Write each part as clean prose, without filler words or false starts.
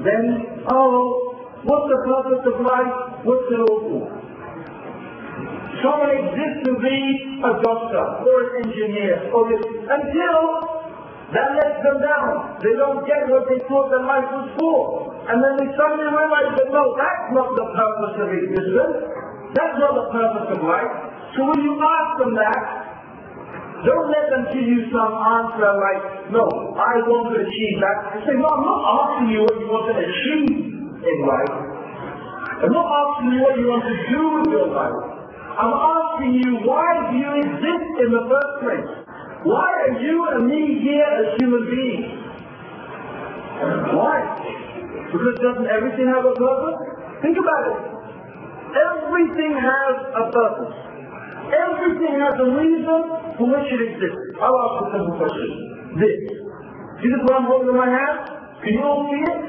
then, oh, what's the purpose of life? What's it all for? Someone exists to be a doctor or an engineer or this, until that lets them down. They don't get what they thought their life was for. And then they suddenly realize that no, that's not the purpose of existence. That's not the purpose of life. So when you ask them that, don't let them give you some answer like, no, I want to achieve that. Say, no, I'm not asking you what you want to achieve in life. I'm not asking you what you want to do with your life. I'm asking you, why do you exist in the first place? Why are you and me here as human beings? Why? Because doesn't everything have a purpose? Think about it. Everything has a purpose. Everything has a reason for which it exists. I'll ask a simple question. This. See this what I'm holding in my hand? Can you all see it?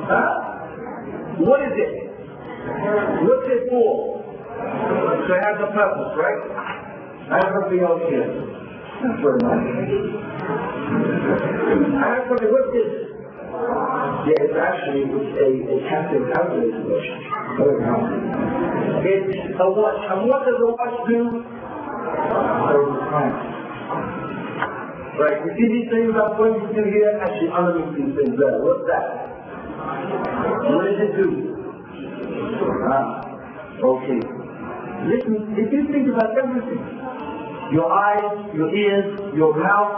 Huh? What is it? What's it for? So it has a purpose, right? I have something else here. That's very nice. I have something, what's this? Yeah, it's actually a captive calculator version. It's a watch. And what does a watch do? Right, you see these things I'm pointing to here? Actually, underneath these things there. What's that? What does it do? Okay. Listen, if you think about everything, your eyes, your ears, your mouth,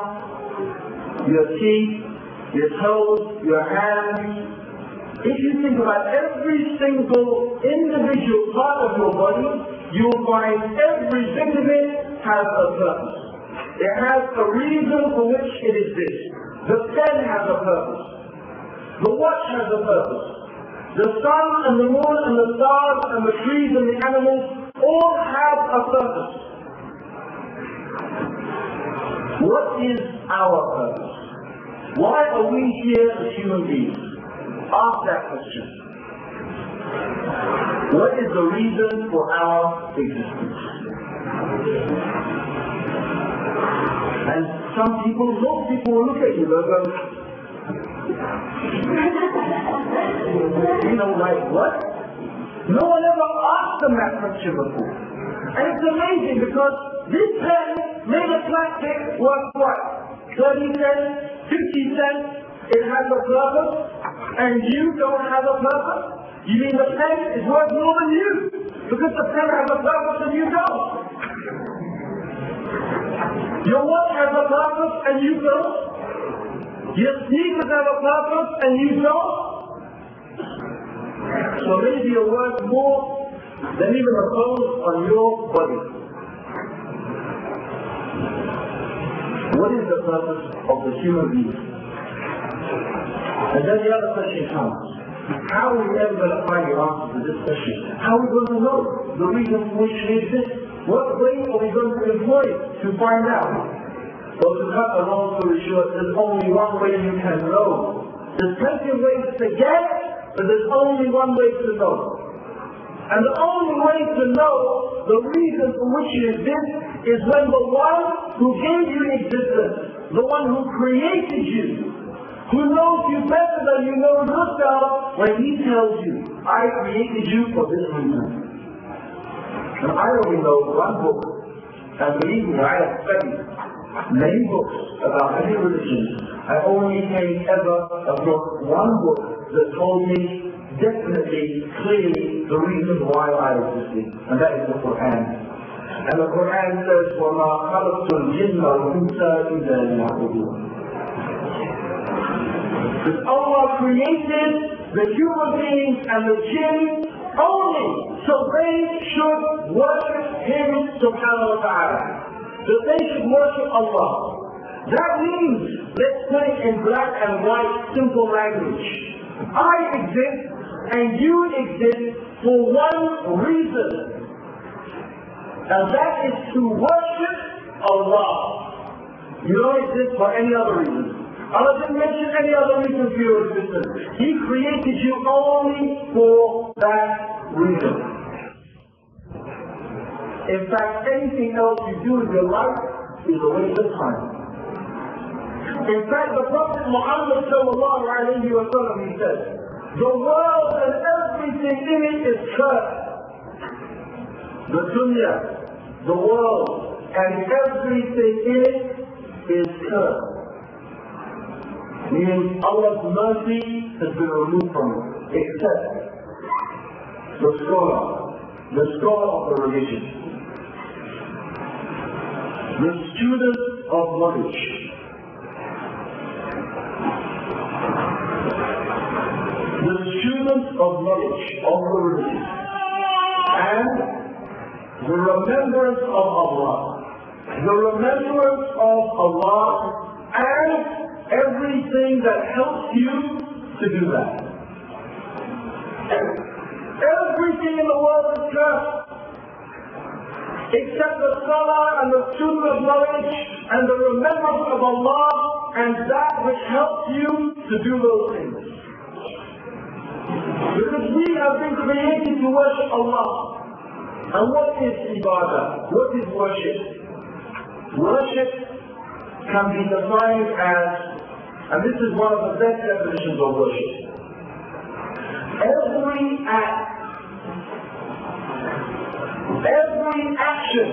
your teeth, your toes, your hands, if you think about every single individual part of your body, you will find every bit of it has a purpose. It has a reason for which it exists. The pen has a purpose. The watch has a purpose. The sun and the moon and the stars and the trees and the animals all have a purpose. What is our purpose? Why are we here as human beings? Ask that question. What is the reason for our existence? And most people will look at you and go, you know, like what? No one ever asked them that question before. And it's amazing because this pen made of plastic worth what? 30 cents, 50 cents, it has a purpose, and you don't have a purpose? You mean the pen is worth more than you? Because the pen has a purpose and you don't. Your watch has a purpose and you don't. Your sneakers have a purpose and you don't. So maybe you're worth more than even the clothes on your body. What is the purpose of the human being? And then the other question comes. How are we ever going to find the answer to this question? How are we going to know the reason for which we exist? What way are we going to employ to find out? Well, to cut a long story short, there's only one way you can know. There's plenty of ways to get, but there's only one way to know. And the only way to know the reason for which you exist is when the one who gave you existence, the one who created you, who knows you better than you know yourself, when he tells you, I created you for this reason. And I only know one book, and believe me, I have studied many books about many religions. I only came ever across one book that told me definitely, clearly, the reason why I existed, and that is the Quran. And the Quran says, وَمَا خَلَقْتُ الْجِنَّ وَالْإِنسَ إِلَّا لِيَعْبُدُونِ. Because Allah created the human beings and the jinn only so they should worship Him subhanahu wa ta'ala. So they should worship Allah. That means, let's put it in black and white, simple language. I exist and you exist for one reason. And that is to worship Allah. You don't exist for any other reason. Allah didn't mention any other reason for your existence. He created you only for that reason. In fact, anything else you do in your life is a waste of time. In fact, the Prophet Muhammad sallallahu alayhi wa sallam, he said, the world and everything in it is cursed. The dunya, the world, and everything in it is cursed. Meaning Allah's mercy has been removed from it, except the scholar of the religion, the student of knowledge, the student of knowledge of the religion, and the remembrance of Allah, and everything that helps you to do that. Everything in the world is cursed, except the scholar and the student of knowledge and the remembrance of Allah and that which helps you to do those things. Because we have been created to worship Allah. And what is ibadah? What is worship? Worship can be defined as, and this is one of the best definitions of worship, every action,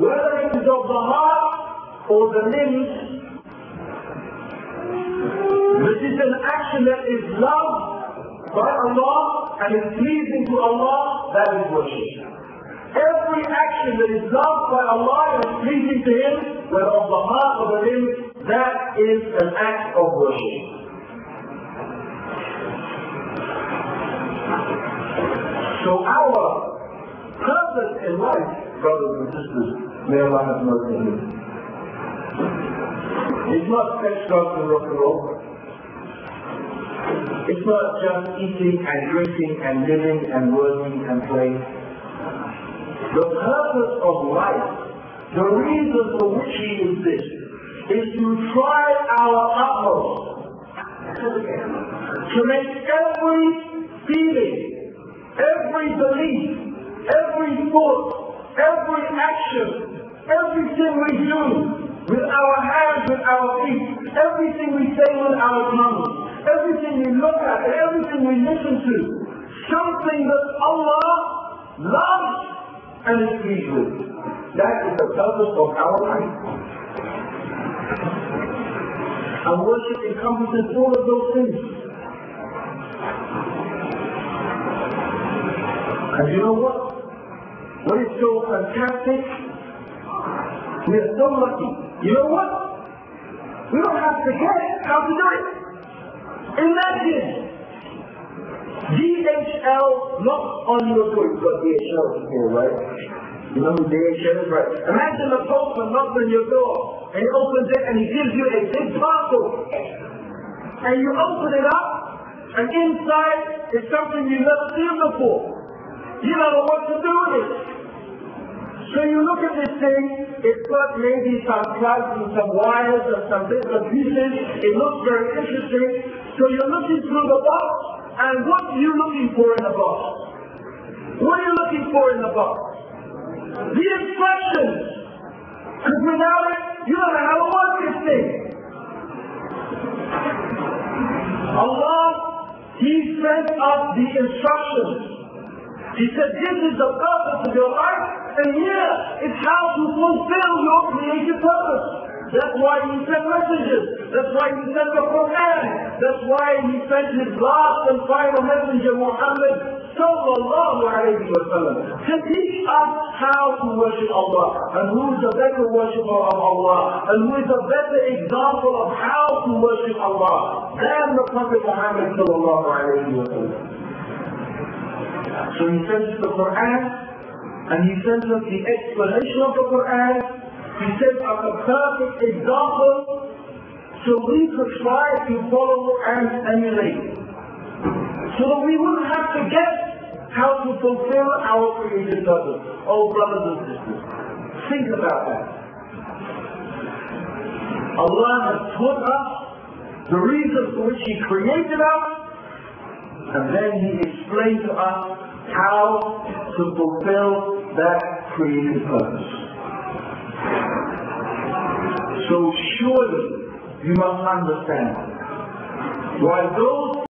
whether it is of the heart or the limbs, this is an action that is loved by Allah and is pleasing to Allah, that is worship. Every action that is loved by Allah and is pleasing to Him, whether of the heart or the limbs, that is an act of worship. So our purpose in life, brothers and sisters, may Allah have mercy on you, it's not sex, drugs and rock and roll. It's not just eating and drinking and living and working and playing. The purpose of life, the reason for which we exist, is to try our utmost to make every feeling, every belief, every thought, every action, everything we do with our hands, with our feet, everything we say with our tongue, everything we look at, and everything we listen to, something that Allah loves and is pleased with. That is the purpose of our life. And worship encompasses all of those things. And you know what? What is so fantastic? We are so lucky. You know what? We don't have to guess how to do it. Imagine DHL knocks on your door. You've got DHL here, right? You know who DHL is, right? Imagine the postman knocks on your door and he opens it and he gives you a big parcel. And you open it up and inside is something you've never seen before. You don't know what to do with it. So you look at this thing, it's got maybe some plugs and some wires and some bits and pieces. It looks very interesting. So you're looking through the box, and what are you looking for in the box? What are you looking for in the box? The instructions. Because without it, you don't know how to work this thing. Allah, He sent us the instructions. He said, this is the purpose of your life, and here is how to fulfill your creative purpose. That's why He sent messages. That's why He sent the Quran. That's why He sent His last and final messenger, Muhammad sallallahu alayhi wa sallam, to teach us how to worship Allah, and who is the better worshipper of Allah, and who is a better example of how to worship Allah than the Prophet Muhammad sallallahu alayhi wa sallam. So He sent us the Quran, and He sent us the explanation of the Quran. He sent us a perfect example so we could try to follow and emulate. So that we wouldn't have to guess how to fulfill our created purpose. Oh, brothers and sisters, think about that. Allah has taught us the reason for which He created us, and then He explained to us how to fulfill that created purpose. So surely you must understand. While those